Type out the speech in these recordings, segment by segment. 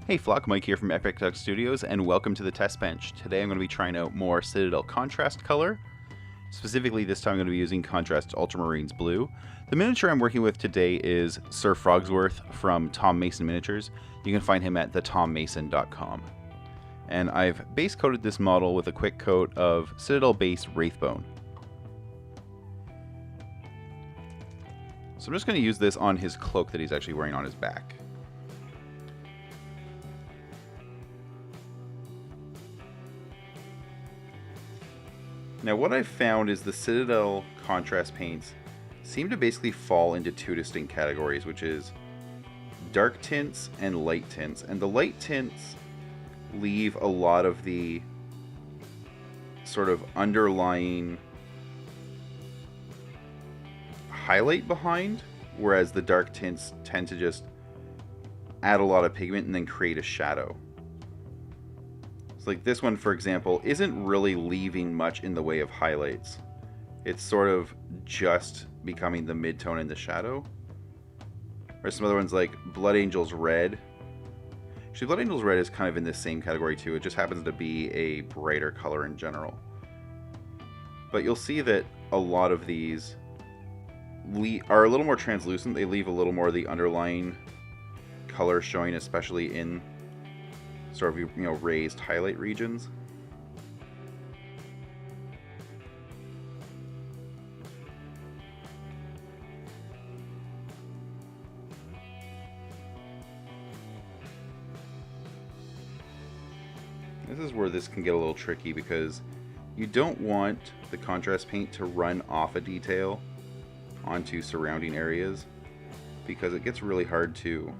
Hey Flock, Mike here from Epic Duck Studios, and welcome to the test bench. Today I'm going to be trying out more Citadel contrast color. Specifically, this time I'm going to be using contrast Ultramarines Blue. The miniature I'm working with today is Sir Frogsworth from Tom Mason Miniatures. You can find him at thetommason.com. And I've base coated this model with a quick coat of Citadel base Wraithbone. So I'm just going to use this on his cloak that he's actually wearing on his back. Now what I've found is the Citadel contrast paints seem to basically fall into two distinct categories, which is dark tints and light tints. And the light tints leave a lot of the sort of underlying highlight behind, whereas the dark tints tend to just add a lot of pigment and then create a shadow. Like this one, for example, isn't really leaving much in the way of highlights. It's sort of just becoming the mid-tone and the shadow. Or some other ones like Blood Angel's Red. Actually, Blood Angel's Red is kind of in this same category too. It just happens to be a brighter color in general. But you'll see that a lot of these are a little more translucent. They leave a little more of the underlying color showing, especially in sort of, raised highlight regions. This is where this can get a little tricky because you don't want the contrast paint to run off a detail onto surrounding areas because it gets really hard to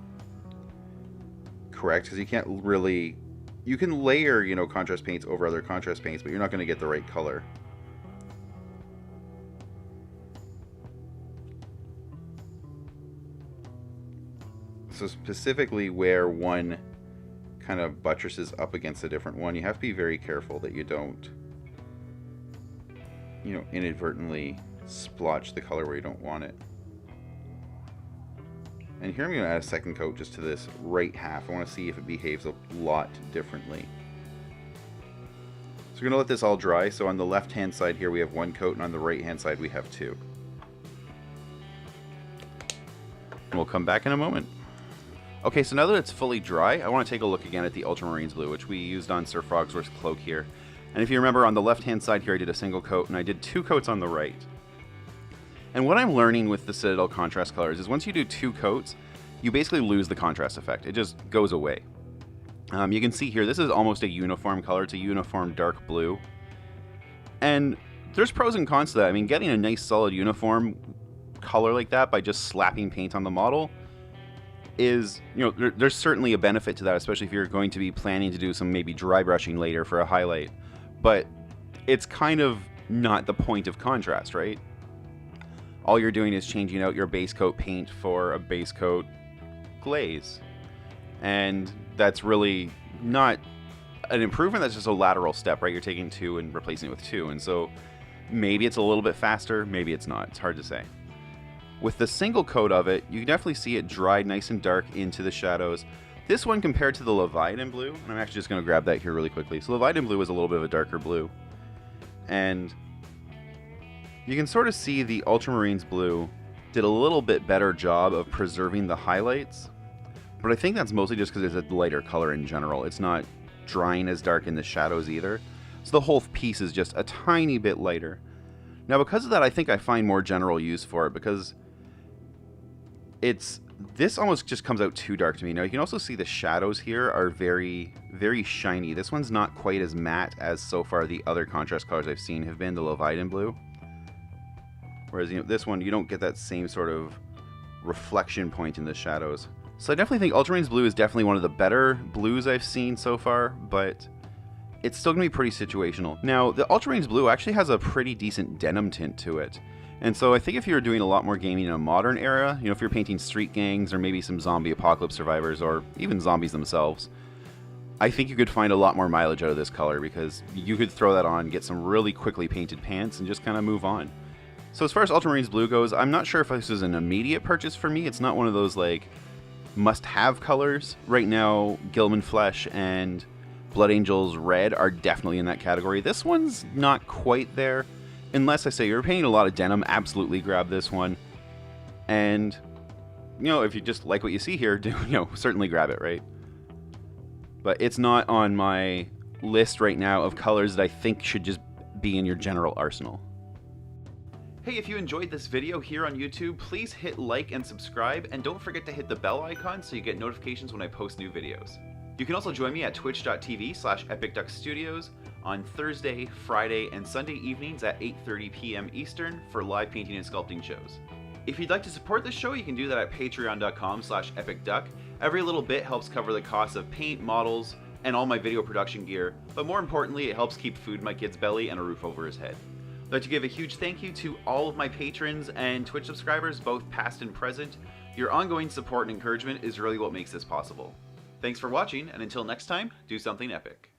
correct, because you can't really, you can layer, contrast paints over other contrast paints, but you're not going to get the right color. So specifically where one kind of buttresses up against a different one, you have to be very careful that you don't, inadvertently splotch the color where you don't want it. And here I'm going to add a second coat just to this right half. I want to see if it behaves a lot differently. So we're going to let this all dry. So on the left hand side here we have one coat, and on the right hand side we have two. And we'll come back in a moment. Okay, so now that it's fully dry, I want to take a look again at the Ultramarines Blue, which we used on Sir Frogsworth's cloak here. And if you remember, on the left hand side here I did a single coat, and I did two coats on the right. And what I'm learning with the Citadel contrast colors is once you do two coats, you basically lose the contrast effect. It just goes away. You can see here, this is almost a uniform color. It's a uniform dark blue. And there's pros and cons to that. I mean, getting a nice solid uniform color like that by just slapping paint on the model is, there's certainly a benefit to that, especially if you're going to be planning to do some maybe dry brushing later for a highlight. But it's kind of not the point of contrast, right? All you're doing is changing out your base coat paint for a base coat glaze. And that's really not an improvement, that's just a lateral step, right? You're taking two and replacing it with two. And so maybe it's a little bit faster, maybe it's not. It's hard to say. With the single coat of it, you can definitely see it dried nice and dark into the shadows. This one compared to the Leviathan Blue, and I'm actually just going to grab that here really quickly. So Leviathan Blue is a little bit of a darker blue. And you can sort of see the Ultramarines Blue did a little bit better job of preserving the highlights, but I think that's mostly just because it's a lighter color in general. It's not drying as dark in the shadows either, so the whole piece is just a tiny bit lighter. Now because of that, I think I find more general use for it, because this almost just comes out too dark to me. Now you can also see the shadows here are very, very shiny. This one's not quite as matte as so far the other contrast colors I've seen have been, the Leviathan Blue. Whereas, this one, you don't get that same sort of reflection point in the shadows. So I definitely think Ultramarines Blue is definitely one of the better blues I've seen so far, but it's still going to be pretty situational. Now, the Ultramarines Blue actually has a pretty decent denim tint to it. And so I think if you're doing a lot more gaming in a modern era, if you're painting street gangs or maybe some zombie apocalypse survivors or even zombies themselves, I think you could find a lot more mileage out of this color, because you could throw that on, get some really quickly painted pants, and just kind of move on. So as far as Ultramarines Blue goes, I'm not sure if this is an immediate purchase for me. It's not one of those like must-have colors. Right now, Gilman Flesh and Blood Angels Red are definitely in that category. This one's not quite there. Unless I say you're painting a lot of denim, absolutely grab this one. And, you know, if you just like what you see here, certainly grab it, right? But it's not on my list right now of colors that I think should just be in your general arsenal. Hey, if you enjoyed this video here on YouTube, please hit like and subscribe, and don't forget to hit the bell icon so you get notifications when I post new videos. You can also join me at twitch.tv/EpicDuckStudios on Thursday, Friday, and Sunday evenings at 8:30 p.m. Eastern for live painting and sculpting shows. If you'd like to support the show, you can do that at patreon.com/epicduck. Every little bit helps cover the cost of paint, models, and all my video production gear, but more importantly, it helps keep food in my kid's belly and a roof over his head. I'd like to give a huge thank you to all of my patrons and Twitch subscribers, both past and present. Your ongoing support and encouragement is really what makes this possible. Thanks for watching, and until next time, do something epic.